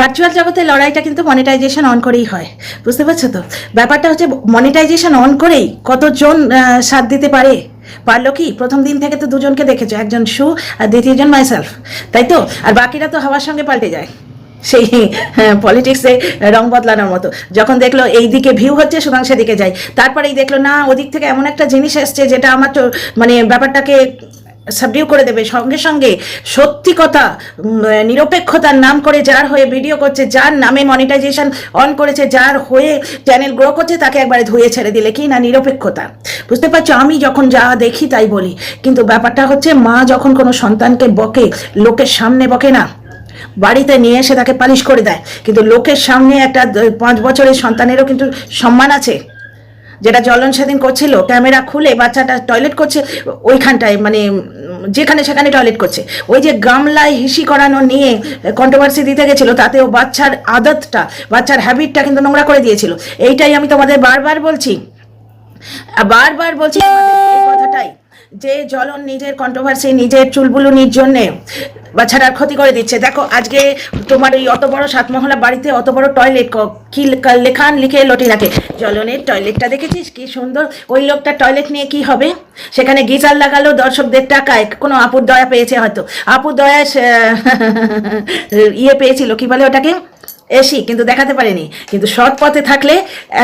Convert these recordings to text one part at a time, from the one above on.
Virtual জগতের লড়াইটা কিন্তু মনিটাইজেশন অন করেই হয়, বুঝতে পারছো তো? ব্যাপারটা হচ্ছে মনিটাইজেশন অন করেই কতজন সাথ দিতে পারে। পারলো কি? প্রথম দিন থেকে তো দুজনকে দেখেছো, একজন সু আর দ্বিতীয়জন মাইসেলফ, তাই তো? আর বাকিরা তো হাওয়ার সঙ্গে পাল্টে যায় সেই পলিটিক্সে রং বদলানোর মতো। যখন দেখলো এই দিকে ভিউ হচ্ছে সুতরাং সেদিকে যাই, তারপরেই দেখলো না ওদিক থেকে এমন একটা জিনিস এসছে যেটা আমার তো মানে ব্যাপারটাকে সাবডিউ করে দেবে। সঙ্গে সঙ্গে সত্যি কথা নিরপেক্ষতার নাম করে যার হয়ে ভিডিও করছে, যার নামে মনিটাইজেশন অন করেছে, যার হয়ে চ্যানেল গ্রো করছে, তাকে একবারে ধুয়ে ছেড়ে দিলে। কি না নিরপেক্ষতা, বুঝতে পারছো? আমি যখন যা দেখি তাই বলি, কিন্তু ব্যাপারটা হচ্ছে মা যখন কোনো সন্তানকে বকে, লোকের সামনে বকে না, বাড়িতে নিয়ে এসে তাকে পালিশ করে দেয়, কিন্তু লোকের সামনে একটা 5 বছরের সন্তানেরও কিন্তু সম্মান আছে। যেটা জ্বলন সেদিন করছিল, ক্যামেরা খুলে বাচ্চাটা টয়লেট করছে ওইখানটায়, মানে যেখানে সেখানে টয়লেট করছে, ওই যে গামলায় হিসি করানো নিয়ে কন্ট্রোভার্সি দিতে গেছিল, তাতেও বাচ্চার আদতটা, বাচ্চার হ্যাবিটটা কিন্তু নোংরা করে দিয়েছিল। এইটাই আমি তোমাদের বারবার বলছি এই কথাটাই, যে জ্বলন নিজের কন্ট্রোভার্সি, নিজের চুলবুলুনির জন্যে বাচ্চাটার ক্ষতি করে দিচ্ছে। দেখো আজকে তোমার এই অত বড় 7 মহলা বাড়িতে অত বড় টয়লেট, কি লেখান লিখে লটিনাকে, জ্বলনের টয়লেটটা দেখেছিস কি সুন্দর? ওই লোকটা টয়লেট নিয়ে কি হবে? সেখানে গিজার লাগালো দর্শকদের টাকায়, কোনো আপুর দয়া পেয়েছে হয়তো, আপুর দয়া ইয়ে পেয়েছিল, কি বলে ওটাকে, এসি, কিন্তু দেখাতে পারেনি। কিন্তু সৎ পথে থাকলে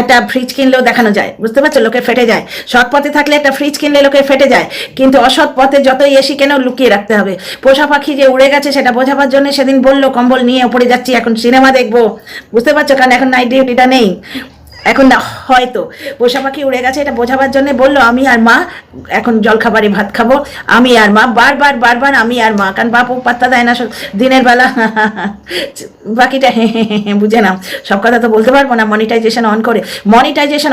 একটা ফ্রিজ কিনলেও দেখানো যায়, বুঝতে পারছো? লোকে ফেটে যায়। সৎ পথে থাকলে একটা ফ্রিজ কিনলে লোকে ফেটে যায়, কিন্তু অসৎ পথে যতই এসি কেন লুকিয়ে রাখতে হবে। পোষা পাখি যে উড়ে গেছে সেটা বোঝাবার জন্য সেদিন বললো কম্বল নিয়ে উপরে যাচ্ছি, এখন সিনেমা দেখবো, বুঝতে পারছো? কারণ এখন নাইট ডিউটিটা নেই, এখন না হয়তো পোষা পাখি উড়ে গেছে এটা বোঝাবার জন্য বললো আমি আর মা এখন জলখাবারে ভাত খাবো, আমি আর মা, বারবার বারবার আমি আর মা, কারণ বাপু পাত্তা দেয় না দিনের বেলা। বাকিটা বুঝে নাও, সব কথা তো বলতে পারবো না। মনিটাইজেশন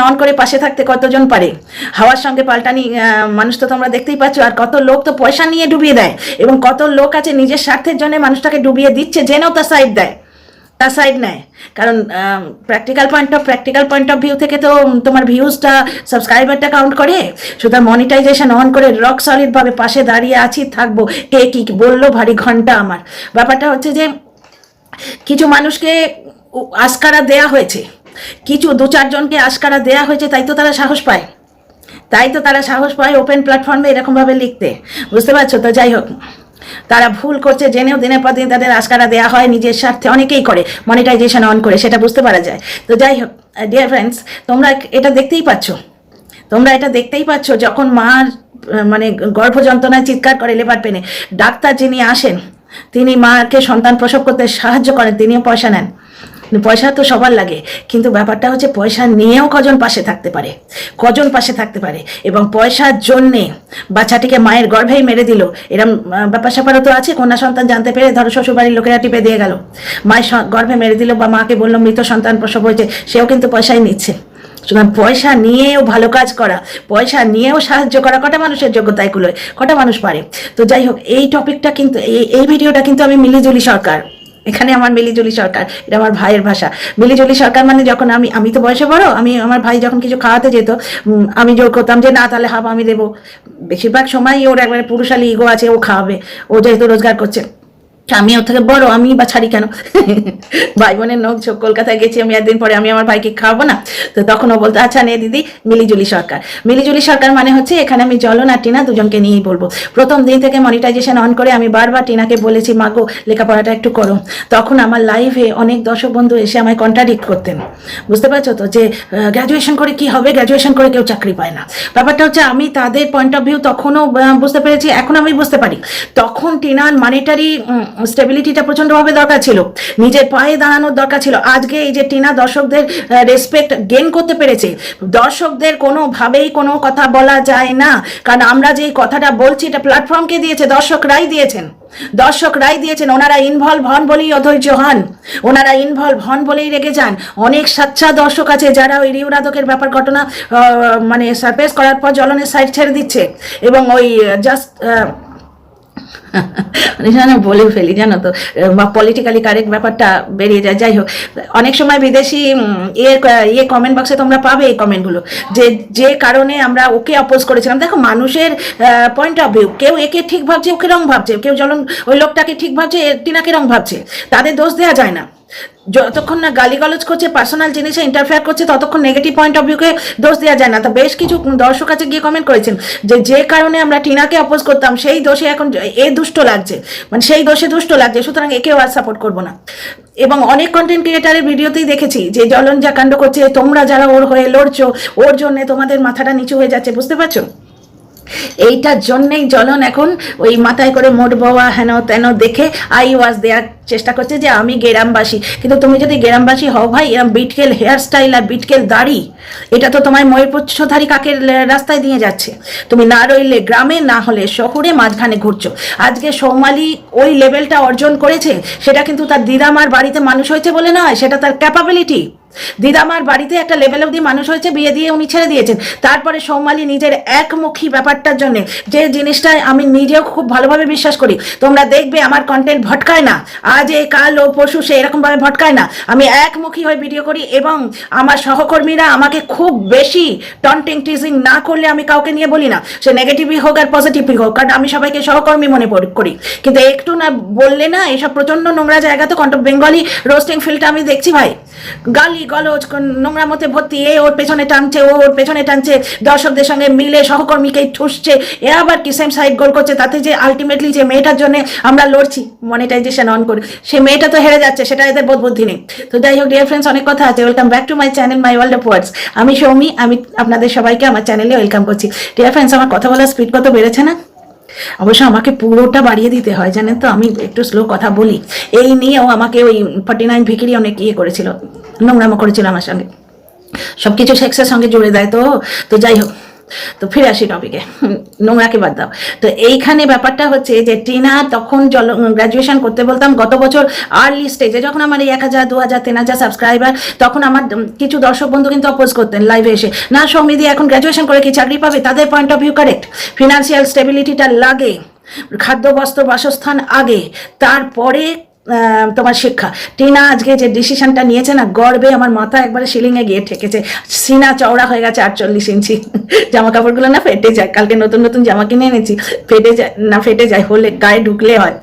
অন করে পাশে থাকতে কতজন পারে? হাওয়ার সঙ্গে পাল্টানি মানুষ তো তোমরা দেখতেই পাচ্ছ। আর কত লোক তো পয়সা নিয়ে ডুবিয়ে দেয়, এবং কত লোক আছে নিজের স্বার্থের জন্য মানুষটাকে ডুবিয়ে দিচ্ছে, জেনেও তার সাইড দেয়, তার সাইড নেয়। কারণ প্র্যাকটিক্যাল পয়েন্ট অফ ভিউ থেকে তো তোমার ভিউজটা, সাবস্ক্রাইবারটা কাউন্ট করে। সুতরাং মনিটাইজেশন অন করে রক সলিডভাবে পাশে দাঁড়িয়ে আছি, থাকবো। কে কি বললো ভারী ঘন্টা আমার। ব্যাপারটা হচ্ছে যে কিছু মানুষকে আস্কারা দেয়া হয়েছে, কিছু 2-4 জনকে আস্কারা দেয়া হয়েছে, তাই তো তারা সাহস পায় ওপেন প্ল্যাটফর্মে এরকমভাবে লিখতে, বুঝতে পারছো তো? যাই হোক, তারা ভুল করছে জেনেও দিনের পর দিন তাদের আস্কারা দেওয়া হয়, নিজের স্বার্থে অনেকেই করে মনিটাইজেশন অন করে, সেটা বুঝতে পারা যায়। তো যাই হোক ডিয়ার ফ্রেন্ডস, তোমরা এটা দেখতেই পাচ্ছ যখন মার মানে গর্ভ যন্ত্রণায় চিৎকার করে লেবার পেনে, ডাক্তার যিনি আসেন তিনি মাকে সন্তান প্রসব করতে সাহায্য করেন, তিনিও পয়সা নেন। পয়সা তো সবার লাগে, কিন্তু ব্যাপারটা হচ্ছে পয়সা নিয়েও কজন পাশে থাকতে পারে, এবং পয়সার জন্যে বাচ্চাটিকে মায়ের গর্ভেই মেরে দিল, এরম ব্যাপার স্যাপারও তো আছে। কন্যা সন্তান জানতে পেরে ধরো শ্বশুরবাড়ির লোকেরা টিপে দিয়ে গেল, মায়ের গর্ভে মেরে দিল, বা মাকে বললো মৃত সন্তান প্রসব হয়েছে, সেও কিন্তু পয়সাই নিচ্ছে। সুতরাং পয়সা নিয়েও ভালো কাজ করা, পয়সা নিয়েও সাহায্য করা কটা মানুষের যোগ্যতায় কুলোয়, কটা মানুষ পারে? তো যাই হোক, এই টপিকটা কিন্তু এই ভিডিওটা কিন্তু আমি মিলিজুলি সরকার, এখানে আমার মিলিজুলি সরকার, এটা আমার ভাইয়ের ভাষা। মিলিজুলি সরকার মানে যখন আমি তো বয়সে বড়, আমার ভাই যখন কিছু খাওয়াতে যেত, আমি জোর করতাম যে না তাহলে হাফ আমি দেবো। বেশিরভাগ সময়ই ওর একবারে পুরুষালী ইগো আছে, ও খাওয়াবে, ও যেহেতু রোজগার করছে। আমি ওর থেকে বড়, আমি বা ছাড়ি কেন? ভাই বোনের নোক ঝোঁক। কলকাতায় গেছি আমি একদিন, পরে আমি আমার ভাইকে খাওয়াবো না, তো তখন ও বলতো আচ্ছা নে দিদি। মিলিজুলি সরকার মানে হচ্ছে এখানে আমি জ্বলন আর টিনা দুজনকে নিয়েই বলবো। প্রথম দিন থেকে মনিটাইজেশন অন করে আমি বারবার টিনাকে বলেছি মাগো লেখাপড়াটা একটু করো। তখন আমার লাইভে অনেক দর্শক বন্ধু এসে আমায় কন্ট্রাডিক্ট করতেন, বুঝতে পারছো তো? যে গ্র্যাজুয়েশন করে কি হবে, গ্র্যাজুয়েশন করে কেউ চাকরি পায় না। ব্যাপারটা হচ্ছে আমি তাদের পয়েন্ট অফ ভিউ তখনও বুঝতে পেরেছি, এখন আমি বুঝতে পারি। তখন টিনার মানিটারি স্টেবিলিটিটা প্রচন্ডভাবে দরকার ছিল, নিজের পায়ে দাঁড়ানোর দরকার ছিল। আজকে এই যে টিনা দর্শকদের রেসপেক্ট গেইন করতে পেরেছে, দর্শকদের কোনোভাবেই কোনো কথা বলা যায় না, কারণ আমরা যে কথাটা বলছি এটা প্ল্যাটফর্মকে দিয়েছে, দর্শকরাই দিয়েছেন। ওনারা ইনভলভ হন বলেই অধৈর্য হন, ওনারা ইনভলভ হন বলেই রেগে যান। অনেক সাচ্চা দর্শক আছে যারা ওই রিউরাদকের ব্যাপার ঘটনা মানে সারপ্রাইজ করার পর জ্বলনের সাইড ছেড়ে দিচ্ছে, এবং ওই জাস্ট বলে ফেলি জানো তো, বা পলিটিক্যালি কারেক্ট ব্যাপারটা বেরিয়ে যায়। যাই হোক, অনেক সময় বিদেশি কমেন্ট বক্সে তোমরা পাবে এই কমেন্টগুলো, যে কারণে আমরা ওকে অপোজ করেছিলাম। দেখো মানুষের পয়েন্ট অফ ভিউ, কেউ একে ঠিক ভাবছে, ওকে রং ভাবছে, কেউ ওই লোকটাকে ঠিক ভাবছে, টিনাকে রং ভাবছে, তাদের দোষ দেওয়া যায় না। যতক্ষণ না গালিগালাজ করছে, পার্সোনাল জিনিসে ইন্টারফেয়ার করছে, ততক্ষণ নেগেটিভ পয়েন্ট অফ ভিউকে দোষ দেওয়া যায় না। তো বেশ কিছু দর্শক কাছে গিয়ে কমেন্ট করেছেন যে কারণে আমরা টিনাকে অপোজ করতাম সেই দোষে এখন এ দুষ্ট লাগছে, মানে সেই দোষে দুষ্ট লাগছে, সুতরাং একেও আর সাপোর্ট করবো না। এবং অনেক কন্টেন্ট ক্রিয়েটারের ভিডিওতেই দেখেছি যে জ্বলন যা কাণ্ড করছে, তোমরা যারা ওর হয়ে লড়ছো, ওর জন্য তোমাদের মাথাটা নিচু হয়ে যাচ্ছে, বুঝতে পারছো? এইটার জন্যেই জ্বলন এখন ওই মাথায় করে মোট বাবা হেন তেন দেখে আই ওয়াজ দেওয়ার চেষ্টা করছে যে আমি গ্রামবাসী। কিন্তু তুমি যদি গ্রামবাসী হও ভাই, এরম বিটকেল হেয়ার স্টাইল আর বিটকেল দাড়ি, এটা তো তোমার ময়ূরপুচ্ছধারী কাকের রাস্তায় দিয়ে যাচ্ছে। তুমি না রইলে গ্রামে, না হলে শহরে মাঝখানে ঘুরছো। আজকে সৌমালি ওই লেভেলটা অর্জন করেছে, সেটা কিন্তু তার দিদামার বাড়িতে মানুষ হয়েছে বলে নয়, সেটা তার ক্যাপাবিলিটি। দিদামার বাড়িতে একটা লেভেল অবধি মানুষ হয়েছে, বিয়ে দিয়ে উনি ছেড়ে দিয়েছেন। তারপরে সৌমালি নিজের একমুখী ব্যাপারটার জন্য, যে জিনিসটায় আমি নিজেও খুব ভালোভাবে বিশ্বাস করি, তোমরা দেখবে আমার কন্টেন্ট ভটকায় না, আজ এ কাল ও পশু সে এরকমভাবে ভটকায় না। আমি একমুখী হয়ে ভিডিও করি এবং আমার সহকর্মীরা আমাকে খুব বেশি টন্টিং টিজিং না করলে আমি কাউকে নিয়ে বলি না, সে নেগেটিভই হোক আর পজিটিভই হোক, কারণ আমি সবাইকে সহকর্মী মনে করি। কিন্তু একটু না বললে না, এইসব প্রচন্ড নোংরা জায়গাতে কন্টেন্ট বেঙ্গলি রোস্টিং ফিল্ডটা আমি দেখছি ভাই, গালি গলজ নোংরা মতে ভর্তি, এ ওর পেছনে টানছে, ও ওর পেছনে টানছে, দর্শকদের সঙ্গে মিলে সহকর্মীকে ঠুসছে, এ আবার কি সেম সাইড গোল করছে। তাতে যে আলটিমেটলি যে মেয়েটার জন্য আমরা লড়ছি মনিটাইজেশন অন করে, সে মেয়েটা তো হেরে যাচ্ছে, সেটা এদের বোধ বুদ্ধি নেই। তো যাই হোক ডিয়ার ফ্রেন্ডস, অনেক কথা আছে। Welcome back to my channel my world of words. আমি সৌমি, আমি আপনাদের সবাইকে আমার চ্যানেলে ওয়েলকাম করছি। ডিয়ার ফ্রেন্ডস, আমার কথা বলার স্পিড কত বেড়েছে না? অবশ্য আমাকে পুরোটা বাড়িয়ে দিতে হয়, জানেন তো, আমি একটু স্লো কথা বলি। এই নিয়েও আমাকে ওই 49 ভিকিরি অনেক ইয়ে করেছিল, নোংরামো করেছিল আমার সঙ্গে, সব কিছু সেক্সের সঙ্গে জুড়ে দেয়। তো যাই হোক, তো ফিরে আসি টপিকে, নোংরাকে বাদ দাও। তো এইখানে ব্যাপারটা হচ্ছে যে টিনা তখন গ্র্যাজুয়েশন করতে বলতাম গত বছর আর্লি স্টেজে, যখন আমার এই 1000, 2000, 3000 সাবস্ক্রাইবার, তখন আমার কিছু দর্শক বন্ধু কিন্তু অপোজ করতেন লাইভে এসে, না সৌমিদি এখন গ্র্যাজুয়েশন করে কি চাকরি পাবে? তাদের point of view correct, financial স্টেবিলিটিটা লাগে, খাদ্য বস্ত্র বাসস্থান আগে, তারপরে তোমার শিক্ষা। টিনা আজকে যে ডিসিশনটা নিয়েছে না, গর্বে আমার মাথা একবারে সিলিংয়ে গিয়ে ঠেকেছে, সিনা চওড়া হয়ে গেছে 48 ইঞ্চি। জামা কাপড়গুলো না ফেটে যায়, কালকে নতুন নতুন জামা কিনে এনেছি, ফেটে যায় হলে গায়ে ঢুকলে হয়।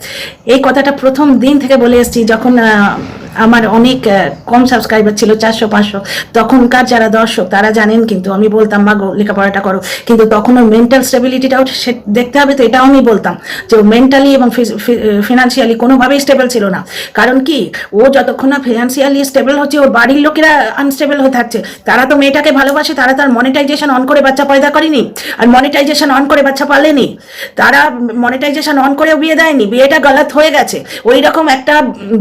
এই কথাটা প্রথম দিন থেকে বলে এসেছি, যখন আমার অনেক কম সাবস্ক্রাইবার ছিল, 400-500, তখনকার যারা দর্শক তারা জানেন। কিন্তু আমি বলতাম মা গো লেখাপড়াটা করো, কিন্তু তখন ওর মেন্টাল স্টেবিলিটিটাও দেখতে হবে। তো এটাও আমি বলতাম যে ও মেন্টালি এবং ফিনান্সিয়ালি কোনোভাবেই স্টেবল ছিল না। কারণ কি, ও যতক্ষণ না ফিনান্সিয়ালি স্টেবল হচ্ছে, ওর বাড়ির লোকেরা আনস্টেবল হয়ে থাকছে। তারা তো মেয়েটাকে ভালোবাসে, তারা তার মনিটাইজেশন অন করে বাচ্চা পয়দা করেনি, আর মনিটাইজেশন অন করে বাচ্চা পালেনি, তারা মনিটাইজেশন অন করেও বিয়ে দেয়নি, বিয়েটা গলত হয়ে গেছে। ওই রকম একটা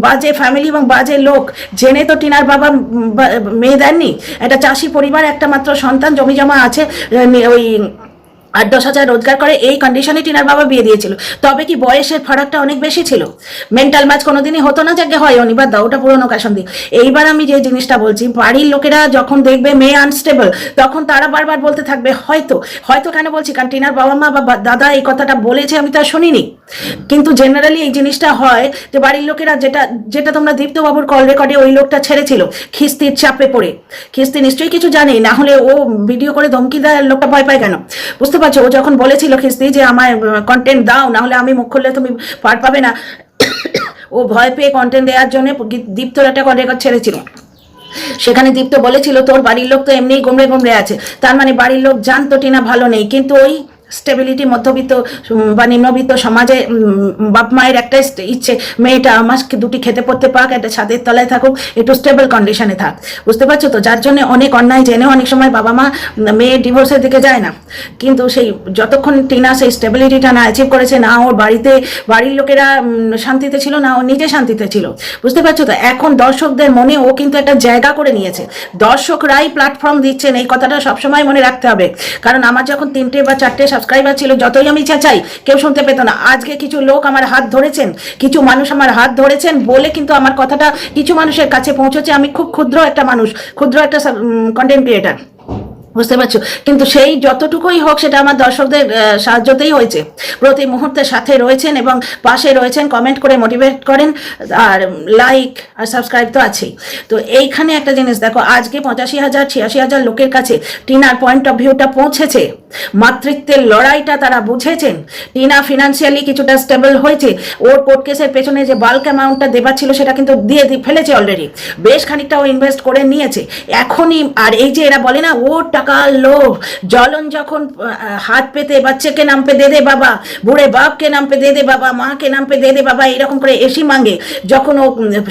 বাজে ফ্যামিলি এবং বাজে লোক জেনে তো টিনার বাবা মেয়ে দেননি। একটা চাষি পরিবার, একটা মাত্র সন্তান, জমি জমা আছে, ওই 8-10 হাজার রোজগার করে, এই কন্ডিশনে টিনার বাবা বিয়ে দিয়েছিল। তবে কি বয়সের ফারাকটা অনেক বেশি ছিল? মেন্টাল ম্যাচ কোনোদিনই হতো না, যাকে হয় অনিবার দাও, ওটা পুরোনো কাশন দিক। এইবার আমি যে জিনিসটা বলছি, বাড়ির লোকেরা যখন দেখবে মেয়ে আনস্টেবল, তখন তারা বারবার বলতে থাকবে হয়তো। হয়তো কেন বলছি, কারণ টিনার বাবা মা বা দাদা এই কথাটা বলেছে, আমি তো আর শুনিনি। কিন্তু জেনারেলি এই জিনিসটা হয় যে বাড়ির লোকেরা, যেটা তোমরা দীপ্তবাবুর কল রেকর্ডে ওই লোকটা ছেড়েছিল খিস্তির চাপে পড়ে, খিস্তি নিশ্চয়ই কিছু জানে, না হলে ও ভিডিও করে ধমকি দেয়, লোকটা ভয় পায় কেন? বুঝতে পারছো? ও যখন বলেছিল খিস্তি যে আমায় কন্টেন্ট দাও, না হলে আমি মুখ খুললে তুমি পার পাবে না, ও ভয় পেয়ে কন্টেন্ট দেওয়ার জন্য দীপ্তর একটা কল রেকর্ড ছেড়েছিল। সেখানে দীপ্ত বলেছিল তোর বাড়ির লোক তো এমনিই গুমড়ে আছে, তার মানে বাড়ির লোক জানতো টিনা ভালো নেই। কিন্তু ওই স্টেবিলিটি, মধ্যবিত্ত বা নিম্নবিত্ত সমাজে বাপ মায়ের একটা ইচ্ছে, মেয়েটা আমাকে দুটি খেতে পড়তে পাক, একটা ছাদের তলায় থাকুক, একটু স্টেবল কন্ডিশনে থাক। বুঝতে পারছো তো? যার জন্য অনেক অন্যায় জেনেও অনেক সময় বাবা মা মেয়ের ডিভোর্সের দিকে যায় না। কিন্তু সেই যতক্ষণ টিনা সেই স্টেবিলিটিটা না অ্যাচিভ করেছে, না ওর বাড়ির লোকেরা শান্তিতে ছিল, না ও নিজে শান্তিতে ছিল। বুঝতে পারছো তো? এখন দর্শকদের মনে ও কিন্তু একটা জায়গা করে নিয়েছে, দর্শকরাই প্ল্যাটফর্ম দিচ্ছেন, এই কথাটা সবসময় মনে রাখতে হবে। কারণ আমার যখন 3টে বা 4টে সাবস্ক্রাইবার ছিল, যতই আমি চেঁচাই কেউ শুনতে পেত না। আজকে কিছু লোক আমার হাত ধরেছেন, কিছু মানুষ আমার হাত ধরেছেন বলে কিন্তু আমার কথাটা কিছু মানুষের কাছে পৌঁছেছে। আমি খুব ক্ষুদ্র একটা মানুষ, ক্ষুদ্র একটা কন্টেন্ট ক্রিয়েটার। বুঝতে পারছো? কিন্তু সেই যতটুকুই হোক সেটা আমার দর্শকদের সাহায্যতেই হয়েছে। প্রতি মুহূর্তে সাথে রয়েছেন এবং পাশে রয়েছেন, কমেন্ট করে মোটিভেট করেন, আর লাইক আর সাবস্ক্রাইব তো আছেই। তো এইখানে একটা জিনিস দেখো, আজকে 85,000 86,000 লোকের কাছে টিনার পয়েন্ট অফ ভিউটা পৌঁছেছে, মাতৃত্বের লড়াইটা তারা বুঝেছেন। টিনা ফিনান্সিয়ালি কিছুটা স্টেবল হয়েছে, ওর কোর্ট কেসের পেছনে যে বাল্ক অ্যামাউন্টটা দেবার ছিল সেটা কিন্তু দিয়ে ফেলেছে অলরেডি, বেশ খানিকটা ও ইনভেস্ট করে নিয়েছে এখনই। আর এই যে এরা বলে না ওর টাকার লোভ, জ্বলন যখন হাত পেতে বাচ্চাকে নাম পে দে দে বাবা, বুড়ে বাপকে নাম পে দে দে বাবা, মাকে নাম পে দে দে বাবা, এরকম করে এসি মাঙ্গে, যখন ও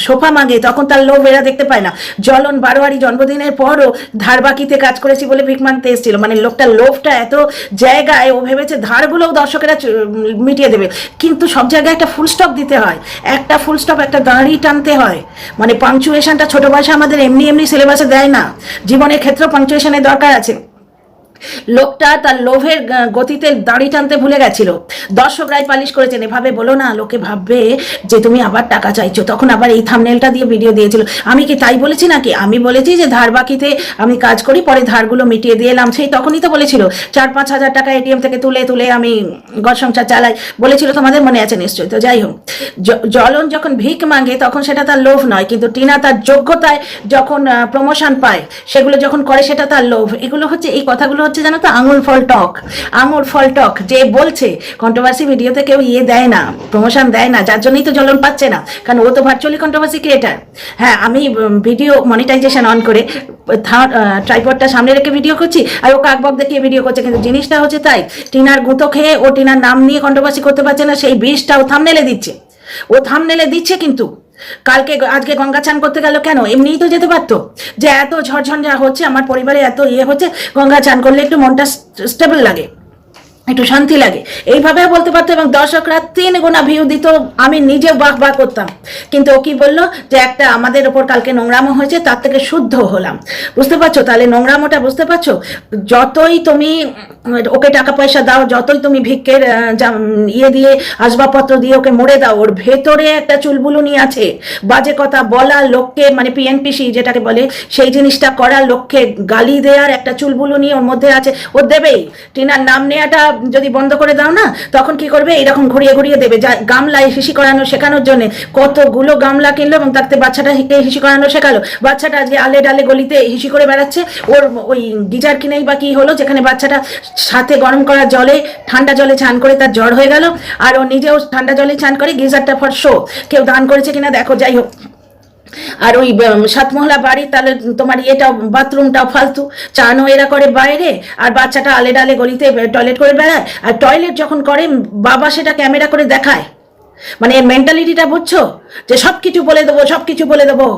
সোফা মাঙ্গে তখন তার লোভ এরা দেখতে পায় না। জ্বলন বারোয়ারি জন্মদিনের পরও ধার বাকিতে কাজ করেছি বলে ভিক মানতে এসেছিল, মানে লোকটার লোভটা এত জায়গায়, ও ভেবেছে ধারগুলোও দর্শকেরা মিটিয়ে দেবে। কিন্তু সব জায়গায় একটা ফুল স্টপ দিতে হয়, একটা ফুল স্টপ, একটা দাঁড়ি টানতে হয়। মানে পাংচুয়েশনটা ছোট বয়সে আমাদের এমনি এমনি সিলেবাসে দেয় না, জীবনের ক্ষেত্রেও পাংচুয়েশনের দরকার আছে। লোকটা তার লোভের গতিতে দাড়ি টানতে ভুলে গেছিল। দর্শকরাই পালিশ করেছেন, এভাবে বলো না, লোকে ভাববে যে তুমি আবার টাকা চাইছো। তখন আবার এই থাম্বনেলটা দিয়ে ভিডিও দিয়েছিল। আমি কি তাই বলেছি নাকি? আমি বলেছি যে ধার বাকিতে আমি কাজ করি, পরে ধারগুলো মিটিয়ে দিয়ে এলাম। সেই তখনই তো বলেছিল 4-5 হাজার টাকা এটিএম থেকে তুলে তুলে আমি ঘর সংসার চালাই, বলেছিল, তোমাদের মনে আছে নিশ্চয়ই। তো যাই হোক, জ্বলন যখন ভিক মাঙ্গে তখন সেটা তার লোভ নয়, কিন্তু টিনা তার যোগ্যতায় যখন প্রমোশন পায়, সেগুলো যখন করে সেটা তার লোভ। এগুলো হচ্ছে, এই কথাগুলো হচ্ছে জানো তো, আঙুল ফল টক, আঙুল ফল টক। যে বলছে কন্ট্রোভার্সি ভিডিওতে কেউ দেয় না, প্রমোশন দেয় না, যার জন্যই তো জ্বলন পাচ্ছে না, কারণ ও তো ভার্চুয়ালি কন্ট্রোভার্সি ক্রিয়েটার। হ্যাঁ, আমি ভিডিও মনিটাইজেশন অন করে ট্রাইপডটা সামনে রেখে ভিডিও করছি, আর ও কাকবক দেখিয়ে ভিডিও করছে, কিন্তু জিনিসটা হচ্ছে তাই, টিনার গুঁতো খেয়ে ও টিনার নাম নিয়ে কন্ট্রোভার্সি করতে পারছে না, সেই বিষটা ও থাম্বনেলে দিচ্ছে, ও থাম্বনেলে দিচ্ছে। কিন্তু কালকে আজকে গঙ্গা চান করতে গেল কেন? এমনিই তো যেতে পারতো, যে এত ঝড়ঝঞ্ঝা হচ্ছে আমার পরিবারে, এত হচ্ছে, গঙ্গা চান করলে একটু মনটা স্টেবল লাগে, একটু শান্তি লাগে, এইভাবে বলতে পারতো। এবং দর্শকরা 3 গুণা ভিউ দিত, আমি নিজেও বাহ করতাম। কিন্তু ও কি বললো, যে একটা আমাদের ওপর কালকে নোংরামো হয়েছে, তার থেকে শুদ্ধ হলাম। বুঝতে পারছো? তাহলে নোংরামোটা বুঝতে পারছো? যতই তুমি ওকে টাকা পয়সা দাও, যতই তুমি ভিক্ষের দিয়ে আসবাবপত্র দিয়ে ওকে মুড়ে দাও, ওর ভেতরে একটা চুলবুলুনি আছে। বাজে কথা বলা, লোককে মানে পিএনপিসি যেটাকে বলে, সেই জিনিসটা করা, লোককে গালি দেওয়ার একটা চুলবুলুনি ওর মধ্যে আছে, ও দেবেই। টিনার নাম নেওয়াটা যদি বন্ধ করে দাও না, তখন কি করবে, এরকম ঘুরিয়ে ঘুরিয়ে দেবে। যা গামলায় হিসি করানো শেখানোর জন্য কতগুলো গামলা কিনলো, এবং তাতে বাচ্চাটাকে হিসি করানো শেখালো। বাচ্চাটা আজকে আলে ডালে গলিতে হিসি করে বেড়াচ্ছে। ওর ওই গিজার কিনেই বা কি হলো, যেখানে বাচ্চাটা সাথে গরম করা জলে, ঠান্ডা জলে চান করে তার জ্বর হয়ে গেল, আর ও নিজেও ঠান্ডা জলে চান করে, গিজারটা ফর শো, কেউ দান করেছে কিনা দেখো। যাই হোক, আর ওই 7 মহলা বাড়ি, তাহলে তোমার ইয়েটাও, বাথরুমটাও ফালতু, চানও এরা করে বাইরে, আর বাচ্চাটা আলে ডালে গলিতে টয়লেট করে বেড়ায়। আর টয়লেট যখন করে, বাবা সেটা ক্যামেরা করে দেখায়। মানে এর মেন্টালিটিটা বুঝছো, যে সব কিছু বলে দেবো, সব কিছু বলে দেবো।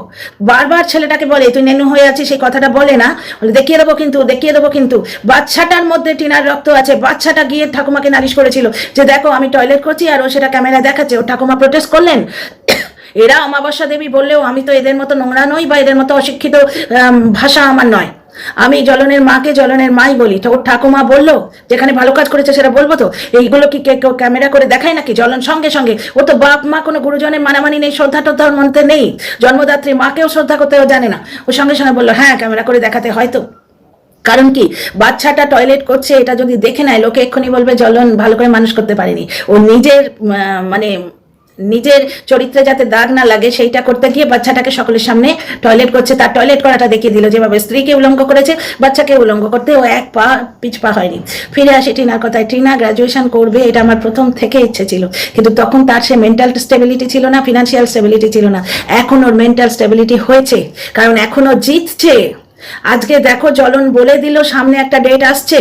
বারবার ছেলেটাকে বলে তুই নেনু হয়ে আছিস, সেই কথাটা বলে না, বলে দেখিয়ে দেবো কিন্তু, দেখিয়ে দেবো কিন্তু। বাচ্চাটার মধ্যে টিনার রক্ত আছে। বাচ্চাটা গিয়ে ঠাকুমাকে নালিশ করেছিল যে দেখো আমি টয়লেট করছি, আর ও সেটা ক্যামেরায় দেখাচ্ছে। ও ঠাকুমা প্রোটেস্ট করলেন। এরা অমাবস্যা দেবী বললেও আমি তো এদের মতো নোংরা নই, বা এদের মতো অশিক্ষিত ভাষা আমার নয়। আমি জ্বলনের মাকে জ্বলনের মাই বলি। তো ওর ঠাকুমা বললো যেখানে ভালো কাজ করেছে সেটা বলবো তো। এইগুলো কি কেউ ক্যামেরা করে দেখায় নাকি? জ্বলন সঙ্গে সঙ্গে, ও তো বাপ মা কোনো গুরুজনের মানামানি নেই, শ্রদ্ধা টদ্ধার মধ্যে নেই, জন্মদাত্রী মাকেও শ্রদ্ধা করতেও জানে না। ও সঙ্গে সঙ্গে বললো হ্যাঁ ক্যামেরা করে দেখাতে হয়তো। কারণ কি, বাচ্চাটা টয়লেট করছে এটা যদি দেখে নেয়, লোকে এক্ষুনি বলবে জ্বলন ভালো করে মানুষ করতে পারেনি। ও নিজের মানে নিজের চরিত্রে যাতে দাগ না লাগে, সেইটা করতে গিয়ে বাচ্চাটাকে সকলের সামনে টয়লেট করছে, তার টয়লেট করাটা দেখিয়ে দিল। যেভাবে স্ত্রীকে উলঙ্গ করেছে, বাচ্চাকে উলঙ্গ করতে ও এক পা পিছপা হয়নি। ফিরে আসি টিনার কথায়। টিনা গ্রাজুয়েশন করবে, এটা আমার প্রথম থেকে ইচ্ছে ছিল, কিন্তু তখন তার সে মেন্টাল স্টেবিলিটি ছিল না, ফিনান্সিয়াল স্টেবিলিটি ছিল না। এখন ওর মেন্টাল স্টেবিলিটি হয়েছে, কারণ এখন ও জিতছে। আজকে দেখো, জ্বলন বলে দিল সামনে একটা ডেট আসছে,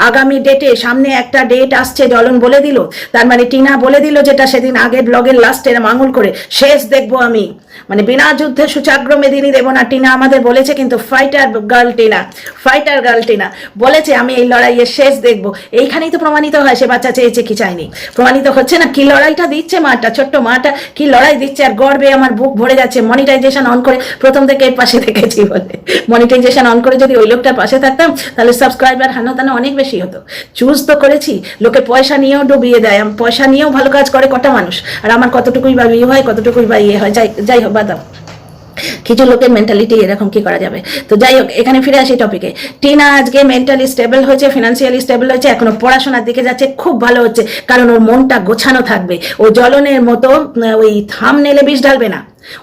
আগামী ডেটে সামনে একটা ডেট আসছে, জ্বলন বলে দিল। তার মানে টিনা বলে দিল, যেটা সেদিন আগের ব্লগের লাস্টে আঙুল করে শেষ দেখবো আমি, মানে বিনা যুদ্ধে সুচাগ্র মেদিনী দেব না। টিনা আমাদের বলেছে, কিন্তু fighter girl Tina, fighter girl Tina বলেছে আমি এই লড়াইয়ের শেষ দেখবো। এইখানেই তো প্রমাণিত হয় সে বাচ্চা চেয়েছে কি চায়নি। প্রমাণিত হচ্ছে না, কি লড়াইটা দিচ্ছে মাটা, ছোট্ট মাটা কি লড়াই দিচ্ছে, আর গর্বে আমার বুক ভরে যাচ্ছে। মনিটাইজেশন অন করে প্রথম থেকে এর পাশে থেকেছি বলে, মনিটাইজেশন অন করে যদি ওই লোকটার পাশে থাকতাম, তাহলে সাবস্ক্রাইবার হানাতানা অনেক বেশি হতো। চুজ তো করেছি, লোকে পয়সা নিয়েও ডুবিয়ে দেয়, পয়সা নিয়েও ভালো কাজ করে কটা মানুষ, আর আমার কতটুকুই বা ইয়ে হয়, কতটুকুই বা ইয়ে হয়। যাই হোক, বাদাম। কিছু লোকের মেন্টালিটি এরকম, কি করা যাবে। তো যাই হোক, এখানে ফিরে আসি টপিকে। টিনা আজকে মেন্টালি স্টেবল হয়েছে, ফিনান্সিয়ালি স্টেবল হয়েছে, এখনো পড়াশোনার দিকে যাচ্ছে, খুব ভালো হচ্ছে, কারণ ওর মনটা গোছানো থাকবে। ও জ্বলনের মতো ওই থামনেলে বিষ ঢালবে না,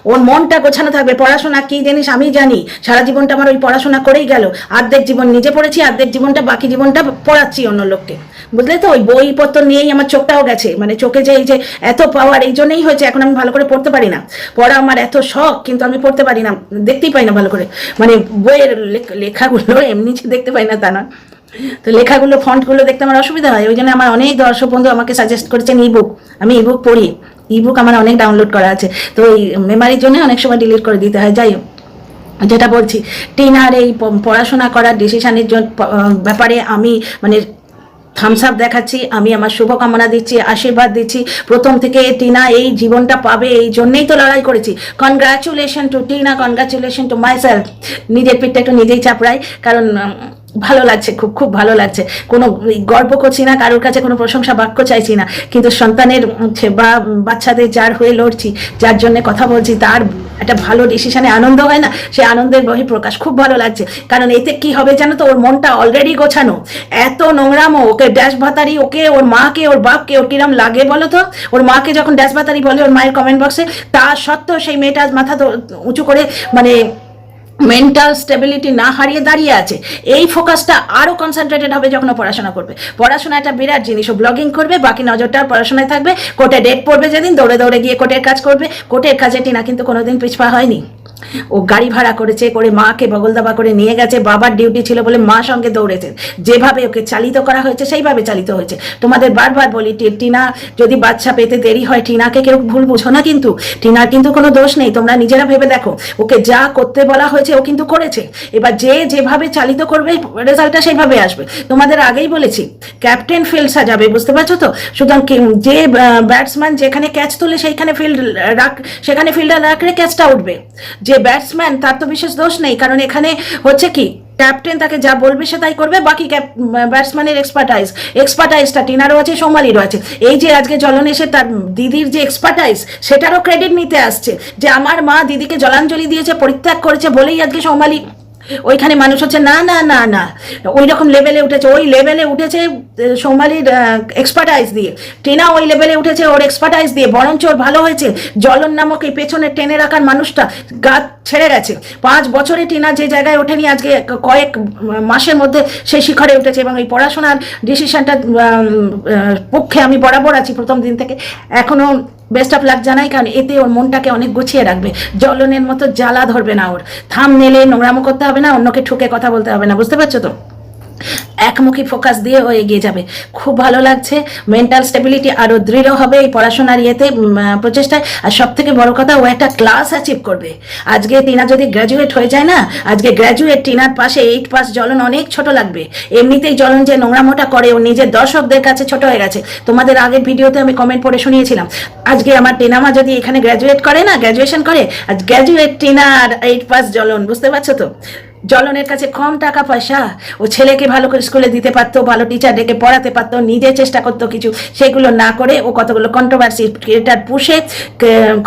ওর মনটা গোছানো থাকবে। পড়াশোনা কি জিনিস আমি জানি, সারা জীবনটা আমার ওই পড়াশোনা করেই গেল, অর্ধেক জীবন নিজে পড়েছি, অর্ধেক জীবনটা বাকি জীবনটা পড়াচ্ছি অন্য লোককে, বুঝলে তো। ওই বইপত্র নিয়েই আমার চোখটাও গেছে, মানে চোখে যে এই যে এত পাওয়ার, এই জন্যই হয়েছে এখন আমি ভালো করে পড়তে পারি না। পড়া আমার এত শখ, কিন্তু আমি পড়তে পারি না, দেখতেই পাই না ভালো করে, মানে বইয়ের লেখাগুলো এমনি দেখতে পাই না তা না, তো লেখাগুলো ফন্টগুলো দেখতে আমার অসুবিধা হয়। ওই জন্য আমার অনেক দর্শক বন্ধু আমাকে সাজেস্ট করেছেন ইবুক, আমি ইবুক পড়ি, ইবুক আমার অনেক ডাউনলোড করা আছে, তো ওই মেমারির জন্য অনেক সময় ডিলিট করে দিতে হয়। যাই হোক, যেটা বলছি, টিনার এই পড়াশোনা করার ডিসিশনের ব্যাপারে আমি মানে থামস আপ দেখাচ্ছি, আমি আমার শুভকামনা দিচ্ছি, আশীর্বাদ দিচ্ছি। প্রথম থেকে টিনা এই জীবনটা পাবে এই জন্যেই তো লড়াই করেছি। Congratulation two Tina, congratulation to my self. নিজের পিঠটা একটু নিজেই চাপড়াই, কারণ ভালো লাগছে, খুব খুব ভালো লাগছে। কোনো গর্ব করছি না, কারোর কাছে কোনো প্রশংসা বাক্য চাইছি না, কিন্তু সন্তানের বা বাচ্চাদের যার হয়ে লড়ছি, যার জন্য কথা বলছি, তার একটা ভালো ডিসিশনে আনন্দ হয় না, সে আনন্দের বহিঃপ্রকাশ, খুব ভালো লাগছে। কারণ এতে কি হবে জানো তো, ওর মনটা অলরেডি গোছানো। এত নোংরামো, ওকে ড্যাশ ভাতারি, ওকে ওর মাকে ওর বাপকে ওর কিরম লাগে বলো তো। ওর মাকে যখন ড্যাশ ভাতারি বলে ওর মায়ের কমেন্ট বক্সে, তা সত্ত্বেও সেই মেয়েটা মাথা উঁচু করে মানে মেন্টাল স্টেবিলিটি না হারিয়ে দাঁড়িয়ে আছে। এই ফোকাসটা আরও কনসেন্ট্রেটেড হবে যখন পড়াশোনা করবে। পড়াশোনা একটা বিরাট জিনিস, ও ব্লগিং করবে, বাকি নজরটা পড়াশোনায় থাকবে। কোর্টে ডেট পড়বে যেদিন, দৌড়ে দৌড়ে গিয়ে কোর্টের কাজ করবে। কোর্টের কাজে টিনা কিন্তু কোনোদিন পিছপা হয়নি। ও গাড়ি ভাড়া করেছে, করে মাকে বগলদাবা করে নিয়ে গেছে, বাবার ডিউটি ছিল বলে মা সঙ্গে দৌড়েছে। যেভাবে ওকে চালিত করা হয়েছে সেইভাবে চালিত হয়েছে। তোমাদের বারবার বলি, টিনা যদি বাচ্চা পেতে দেরি হয়, টিনাকে কেউ ভুল বুঝো না, কিন্তু টিনার কিন্তু কোনো দোষ নেই। তোমরা নিজেরা ভেবে দেখো, ওকে যা করতে বলা হয়েছে ও কিন্তু করেছে। এবার যে যেভাবে চালিত করবে রেজাল্টটা সেইভাবে আসবে। তোমাদের আগেই বলেছি, ক্যাপ্টেন ফিল্ড সাজাবে, বুঝতে পারছো তো। সুতরাং যে ব্যাটসম্যান যেখানে ক্যাচ তোলে সেইখানে সেখানে ফিল্ডার রাখলে ক্যাচটা উঠবে। যে ব্যাটসম্যান তার তো বিশেষ দোষ নেই, কারণ এখানে হচ্ছে কি, ক্যাপ্টেন তাকে যা বলবে সে তাই করবে। বাকি ব্যাটসম্যানের এক্সপার্টাইজটা টিনারও আছে, সৌমালিরও আছে। এই যে আজকে জ্বলন এসে তার দিদির যে এক্সপার্টাইজ, সেটারও ক্রেডিট নিতে আসছে, যে আমার মা দিদিকে জলাঞ্জলি দিয়েছে, পরিত্যাগ করেছে বলেই আজকে সৌমালি ওইখানে মানুষ হচ্ছে। না না না না, ওই রকম লেভেলে উঠেছে, ওই লেভেলে উঠেছে সৌমালির এক্সপার্টাইজ দিয়ে। টিনা ওই লেভেলে উঠেছে ওর এক্সপার্টাইজ দিয়ে, বরঞ্চ ওর ভালো হয়েছে। জ্বলন নামক এই পেছনে টেনে রাখার মানুষটা গা ছেড়ে গেছে। 5 বছরে টিনা যে জায়গায় ওঠেনি, আজকে কয়েক মাসের মধ্যে সেই শিখরে উঠেছে। এবং এই পড়াশোনার ডিসিশনটা পক্ষে আমি বরাবর আছি প্রথম দিন থেকে, এখনো বেস্ট অফ লাক জানাই, কারণ এতে ওর মনটাকে অনেক গুছিয়ে রাখবে। জ্বলনের মতো জ্বালা ধরবে না ওর, থামনেলে নোংরামো করতে হবে না, অন্যকে ঠুকে কথা বলতে হবে না, বুঝতে পারছো তো। একমুখী ফোকাস দিয়ে ও এগিয়ে যাবে, খুব ভালো লাগছে। মেন্টাল স্টেবিলিটি আরও দৃঢ় হবে এই পড়াশোনার ইয়েতে, প্রচেষ্টায়। আর সব থেকে বড় কথা, ও একটা ক্লাস অ্যাচিভ করবে। আজকে টিনা যদি গ্র্যাজুয়েট হয়ে যায় না, আজকে গ্র্যাজুয়েট টিনার পাশে 8 পাস জ্বলন অনেক ছোট লাগবে। এমনিতেই জ্বলন যে নোংরামোটা করে, ও নিজের দর্শকদের কাছে ছোট হয়ে গেছে। তোমাদের আগের ভিডিওতে আমি কমেন্ট পড়ে শুনিয়েছিলাম, আজকে আমার টিনামা যদি এখানে গ্র্যাজুয়েট করে না, গ্র্যাজুয়েশন করে, আজ গ্র্যাজুয়েট টিনা আর 8 পাস জ্বলন, বুঝতে পারছো তো। জ্বলনের কাছে কম টাকা পয়সা, ও ছেলেকে ভালো করে স্কুলে দিতে পারতো, ভালো টিচার ডেকে পড়াতে পারতো, নিজে চেষ্টা করতো কিছু, সেগুলো না করে ও কতগুলো কন্ট্রোভার্সি ক্রিয়েটার পুষে,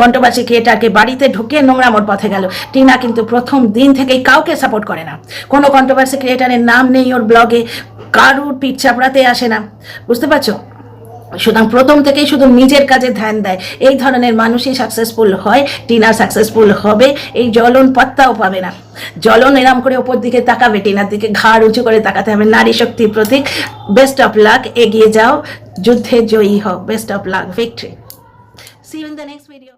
কন্ট্রোভার্সি ক্রিয়েটারকে বাড়িতে ঢুকিয়ে নোংরামোর পথে গেল। টিনা কিন্তু প্রথম দিন থেকেই কাউকে সাপোর্ট করে না, কোনো কন্ট্রোভার্সি ক্রিয়েটারের নাম নেই ওর ব্লগে, কারুর পিঠ চাপড়াতে আসে না, বুঝতে পারছো। সুতরাং প্রথম থেকেই শুধু নিজের কাজে ধ্যান দেয়। এই ধরনের মানুষই সাকসেসফুল হয়। টিনা সাকসেসফুল হবে, এই জ্বলন পাত্তাও পাবে না। জ্বলন এরাম করে ওপর দিকে তাকাবে, টিনার দিকে ঘাড় উঁচু করে তাকাতে হবে। নারী শক্তির প্রতীক। বেস্ট অফ লাক, এগিয়ে যাও, যুদ্ধে জয়ী হও। Best of luck, victory. See you in the next video.